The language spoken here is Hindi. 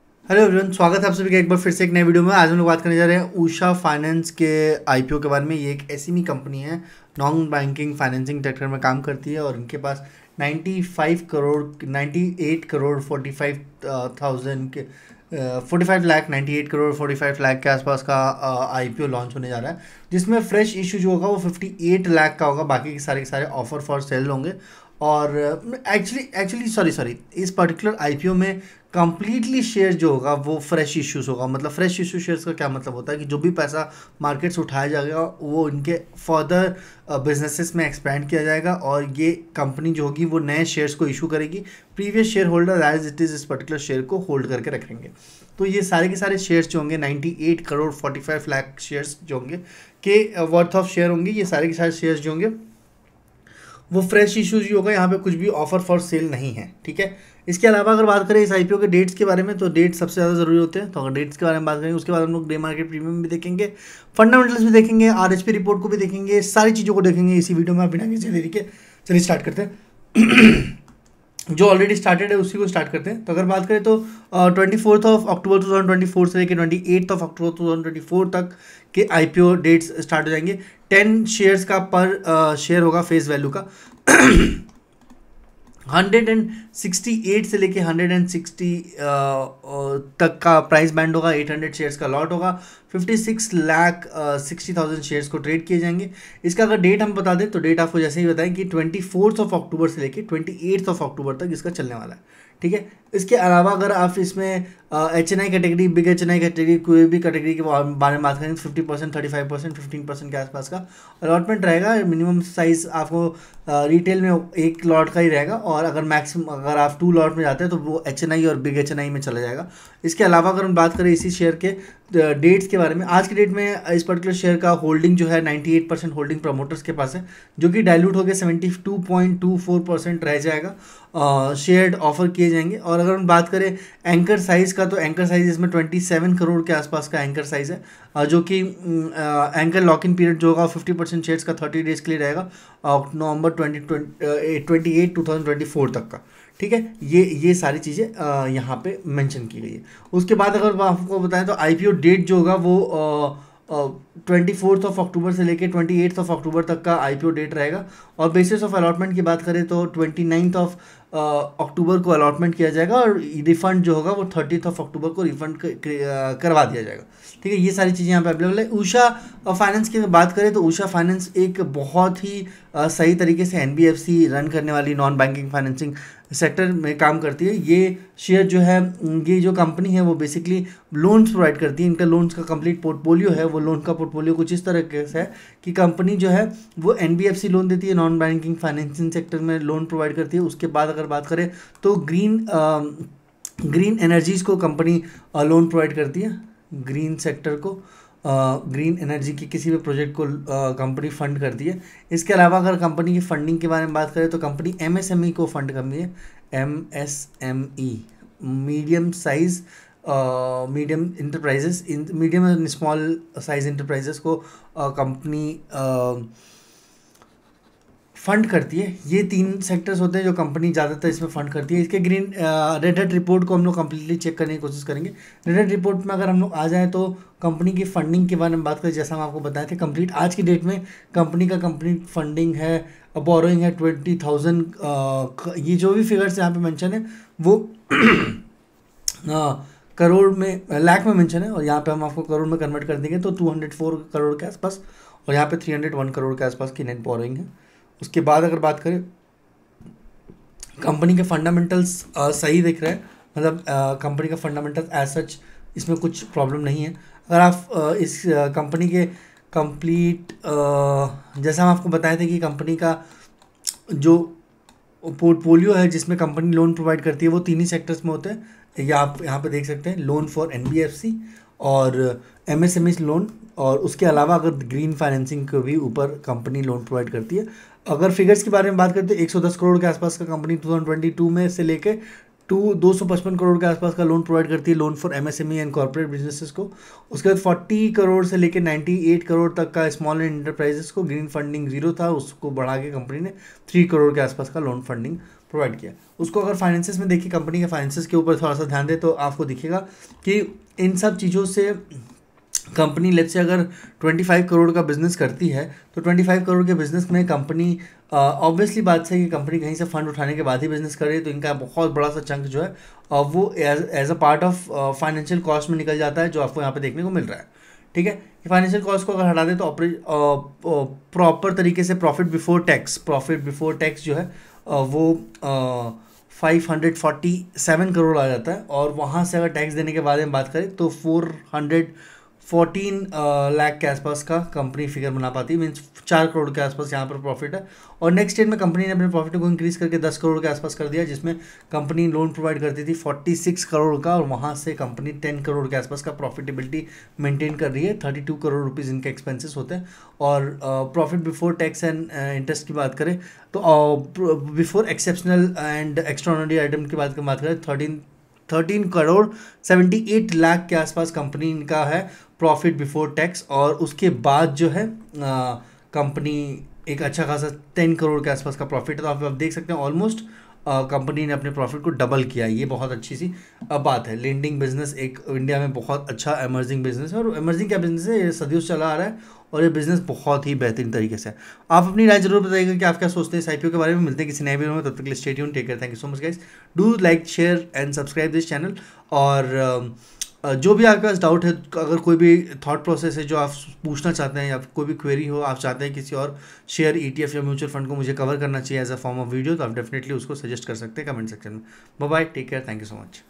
हेलो एवरीवन, स्वागत है आप सभी का एक बार फिर से एक नए वीडियो में। आज हम लोग बात करने जा रहे हैं उषा फाइनेंस के आईपीओ के बारे में। ये एक एसएमई कंपनी है, नॉन बैंकिंग फाइनेंसिंग सेक्टर में काम करती है और इनके पास 98 करोड़ 45,000 के 45 लाख 98 करोड़ 45 लाख के आसपास का आईपीओ लॉन्च होने जा रहा है, जिसमें फ्रेश इशू जो होगा वो 58 लाख का होगा। बाकी के सारे ऑफर फॉर सेल होंगे। और एक्चुअली सॉरी इस पर्टिकुलर आईपीओ में कंप्लीटली शेयर जो होगा वो फ्रेश इश्यूज होगा। मतलब फ्रेश इशू शेयर्स का क्या मतलब होता है कि जो भी पैसा मार्केट से उठाया जाएगा वो इनके फर्दर बिजनेसेस में एक्सपेंड किया जाएगा और ये कंपनी जो होगी वो नए शेयर्स को इशू करेगी। Previous share holder as it is इस पर्टिकुलर शेयर को होल्ड करके रखेंगे। तो ये सारे के सारे शेयर्स जो होंगे 98 करोड़ 45 लाख शेयर्स जो होंगे के वर्थ ऑफ शेयर होंगे। ये सारे के सारे शेयर्स जो होंगे वो फ्रेश इश्यूज ही होगा। यहाँ पे कुछ भी ऑफर फॉर सेल नहीं है, ठीक है। इसके अलावा अगर बात करें इस आईपीओ के डेट्स के बारे में, तो डेट्स सबसे ज़्यादा ज़रूरी होते हैं। तो अगर डेट्स के बारे में बात करेंगे उसके बाद हम लोग डे मार्केट प्रीमियम भी देखेंगे, फंडामेंटल्स भी देखेंगे, आरएचपी रिपोर्ट को भी देखेंगे, सारी चीज़ों को देखेंगे इसी वीडियो में। बिना किसी देरी के चलिए स्टार्ट करते हैं। जो ऑलरेडी स्टार्टेड है उसी को स्टार्ट करते हैं। तो अगर बात करें तो 24 ऑफ अक्टूबर 2024 से लेकर 28 ऑफ अक्टूबर 2024 तक के आईपीओ डेट्स स्टार्ट हो जाएंगे। 10 शेयर्स का पर शेयर होगा फेस वैल्यू का। 168 से लेके 160 तक का प्राइस बैंड होगा। 800 शेयर्स का लॉट होगा। 56,60,000 शेयर्स को ट्रेड किए जाएंगे। इसका अगर डेट हम बता दें तो डेट आपको जैसे ही बताएं कि 24 ऑफ अक्टूबर से लेके 28 ऑफ अक्टूबर तक इसका चलने वाला है, ठीक है। इसके अलावा अगर आप इसमें HNI category, big HNI category, कोई भी कैटेगरी के बारे में बात करें तो 50%, 35%, 15% के आसपास का अलॉटमेंट रहेगा। मिनिमम साइज आपको रिटेल में एक लॉट का ही रहेगा और अगर मैक्सिमम अगर आप 2 लॉट में जाते हैं तो वो HNI और बिग HNI में चला जाएगा। इसके अलावा अगर हम बात करें इसी शेयर के डेट्स के बारे में, आज की डेट में इस पर्टिकुलर शेयर का होल्डिंग जो है 98% होल्डिंग प्रमोटर्स के पास है, जो कि डाइल्यूट होकर 72.24% रह जाएगा। शेयर ऑफर किए जाएंगे। और अगर हम बात करें एंकर साइज का, तो एंकर साइज इसमें 27 करोड़ के आसपास का एंकर साइज है, जो कि एंकर लॉक इन पीरियड जो होगा 50% शेयर्स का 30 डेज के लिए रहेगा, नवंबर 2024 तक का, ठीक है। ये सारी चीज़ें यहाँ पे मेंशन की गई है। उसके बाद अगर आपको बताएं तो आईपीओ डेट जो होगा वो 24 ऑफ अक्टूबर से लेके 28 ऑफ अक्टूबर तक का आईपीओ डेट रहेगा। और बेसिस ऑफ अलॉटमेंट की बात करें तो 29 ऑफ अक्टूबर को अलॉटमेंट किया जाएगा और रिफंड जो होगा वो 30 ऑफ अक्टूबर को रिफंड करवा दिया जाएगा, ठीक है। ये सारी चीज़ें यहाँ पे अवेलेबल है। उषा फाइनेंस की बात करें तो उषा फाइनेंस एक बहुत ही सही तरीके से एनबीएफसी रन करने वाली नॉन बैंकिंग फाइनेंसिंग सेक्टर में काम करती है। ये शेयर जो है, ये जो कंपनी है वो बेसिकली लोन्स प्रोवाइड करती है। इनका लोन्स का कंप्लीट पोर्टफोलियो है। वो लोन का पोर्टफोलियो कुछ इस तरह से है कि कंपनी जो है वो एनबीएफसी लोन देती है, नॉन बैंकिंग फाइनेंसिंग सेक्टर में लोन प्रोवाइड करती है। उसके बाद अगर बात करें तो ग्रीन एनर्जीज को कंपनी लोन प्रोवाइड करती है। ग्रीन सेक्टर को, ग्रीन एनर्जी की किसी भी प्रोजेक्ट को कंपनी फंड करती है। इसके अलावा अगर कंपनी की फंडिंग के बारे में बात करें तो कंपनी एमएसएमई को फंड करती है। MSME medium size medium enterprises, medium and small size enterprises को कंपनी फंड करती है। ये 3 सेक्टर्स होते हैं जो कंपनी ज़्यादातर इसमें फंड करती है। इसके ग्रीन रेड हेड रिपोर्ट को हम लोग कम्प्लीटली चेक करने की कोशिश करेंगे। रेड हेड रिपोर्ट में अगर हम लोग आ जाएँ तो कंपनी की फंडिंग के बारे में बात करें, जैसा हम आपको बताए थे, कंप्लीट आज की डेट में कंपनी का कंप्लीट फंडिंग है, बोरोइंग है 20,000। ये जो भी फिगर्स यहाँ पे मेंशन है वो करोड़ में, लाख में मेंशन है, और यहाँ पे हम आपको करोड़ में कन्वर्ट कर देंगे तो 204 करोड़ के आसपास, और यहाँ पे 301 करोड़ के आसपास की नेट बोरोइंग है। उसके बाद अगर बात करें कंपनी के फंडामेंटल्स सही दिख रहे हैं। मतलब कंपनी का फंडामेंटल्स एज सच इसमें कुछ प्रॉब्लम नहीं है। अगर आप इस कंपनी के कंप्लीट जैसा हम आपको बताए थे कि कंपनी का जो पोर्टफोलियो है जिसमें कंपनी लोन प्रोवाइड करती है वो 3 ही सेक्टर्स में होते हैं। या आप यहाँ पे देख सकते हैं, लोन फॉर एनबीएफसी और एमएसएमई लोन, और उसके अलावा अगर ग्रीन फाइनेंसिंग को भी ऊपर कंपनी लोन प्रोवाइड करती है। अगर फिगर्स के बारे में बात करते हैं 110 करोड़ के आसपास का कंपनी 2022 में से लेके 255 करोड़ के आसपास का लोन प्रोवाइड करती है, loan for MSME and corporate businesses को। उसके बाद 40 करोड़ से लेके 98 करोड़ तक का स्मॉल एंड इंटरप्राइजेस को ग्रीन फंडिंग 0 था, उसको बढ़ा के कंपनी ने 3 करोड़ के आसपास का लोन फंडिंग प्रोवाइड किया। उसको अगर फाइनेंसेस में देखिए, कंपनी के फाइनेंसेस के ऊपर थोड़ा सा ध्यान दे तो आपको दिखेगा कि इन सब चीज़ों से कंपनी लेट्स से अगर 25 करोड़ का बिजनेस करती है तो 25 करोड़ के बिजनेस में कंपनी ऑब्वियसली बात है कि कंपनी कहीं से फंड उठाने के बाद ही बिजनेस करे, तो इनका बहुत बड़ा सा चंक जो है वो as a part of financial cost में निकल जाता है, जो आपको यहाँ पे देखने को मिल रहा है। ठीक है, फाइनेंशियल कॉस्ट को अगर हटा दें तो प्रॉपर तरीके से प्रॉफिट बिफोर टैक्स जो है वो 547 करोड़ आ जाता है, और वहाँ से अगर टैक्स देने के बाद में बात करें तो 414 लाख के आसपास का कंपनी फिगर बना पाती है, मीन्स 4 करोड़ के आसपास यहाँ पर प्रॉफिट है। और नेक्स्ट ईयर में कंपनी ने अपने प्रॉफिट को इंक्रीज करके 10 करोड़ के आसपास कर दिया, जिसमें कंपनी लोन प्रोवाइड करती थी 46 करोड़ का, और वहाँ से कंपनी 10 करोड़ के आसपास का प्रॉफिटेबिलिटी मेंटेन कर रही है। 32 करोड़ रुपीज़ इनके एक्सपेंसेस होते हैं। और profit before tax and interest की बात करें तो before exceptional and extraordinary item की बात करें 13 करोड़ 78 लाख के आसपास कंपनी का है प्रॉफिट बिफोर टैक्स। और उसके बाद जो है कंपनी एक अच्छा खासा 10 करोड़ के आसपास का प्रॉफिट है। तो आप देख सकते हैं ऑलमोस्ट कंपनी ने अपने प्रॉफिट को डबल किया। ये बहुत अच्छी सी बात है। लेंडिंग बिजनेस एक इंडिया में बहुत अच्छा एमर्जिंग बिजनेस है, और एमर्जिंग क्या बिजनेस है, ये सदियों से चला आ रहा है, और ये बिजनेस बहुत ही बेहतरीन तरीके से है। आप अपनी राय जरूर बताइएगा कि आप क्या सोचते हैं इस आईपीओ के बारे में। मिलते हैं किसी नए वीडियो में, तब तक के लिए stay tuned, take care, thank you so much guys. Do like, share and subscribe this channel. और जो भी आपके पास डाउट है, अगर कोई भी थॉट प्रोसेस है जो आप पूछना चाहते हैं, या कोई भी क्वेरी हो, आप चाहते हैं किसी और शेयर, ETF या म्यूचुअल फंड को मुझे कवर करना चाहिए as a form of video, तो आप डेफिनेटली उसको सजेस्ट कर सकते हैं कमेंट सेक्शन में। Bye bye, take care, thank you so much.